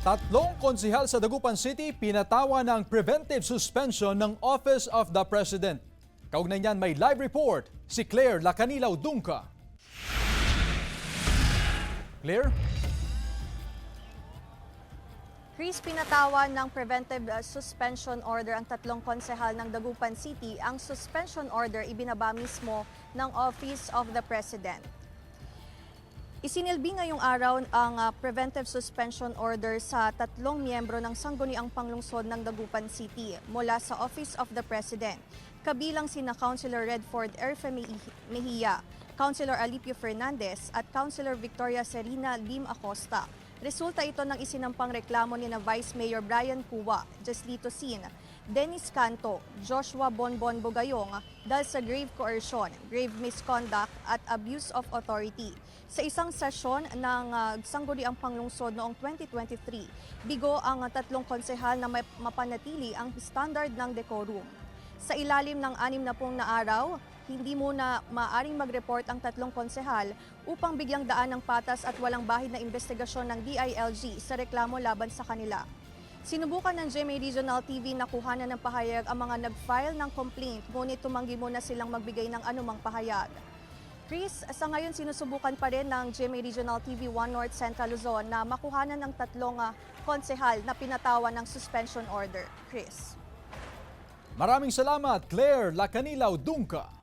Tatlong konsihal sa Dagupan City pinatawa ng preventive suspension ng Office of the President. Kaugnay niyan may live report si Claire Lacanilaw Dungca. Claire? Chris, pinatawan ng preventive suspension order ang tatlong konsehal ng Dagupan City. Ang suspension order ibinaba mismo ng Office of the President. Isinilbi ngayong araw ang preventive suspension order sa tatlong miyembro ng sangguniang panglungsod ng Dagupan City mula sa Office of the President. Kabilang sina Councilor Redford Erfe Mejia, Councilor Alipio Fernandez at Councilor Victoria Serina Lim Acosta. Resulta ito ng isinampang reklamo ni na Vice Mayor Brian Cuba, Joslito Sin, Dennis Canto, Joshua Bonbon Bugayong dahil sa grave coercion, grave misconduct at abuse of authority. Sa isang sesyon ng sangguniang panglungsod noong 2023, bigo ang tatlong konsehal na mapanatili ang standard ng decorum. Sa ilalim ng 60 na araw, hindi muna maaring mag-report ang tatlong konsehal upang bigyang daan ng patas at walang bahid na investigasyon ng DILG sa reklamo laban sa kanila. Sinubukan ng GMA Regional TV na kuhanan ng pahayag ang mga nag-file ng complaint, ngunit tumanggi muna silang magbigay ng anumang pahayag. Chris, sa ngayon sinusubukan pa rin ng GMA Regional TV 1 North Central Luzon na makuhanan ng tatlong konsehal na pinatawan ng suspension order. Chris. Maraming salamat, Claire Lacanilaw Dungca.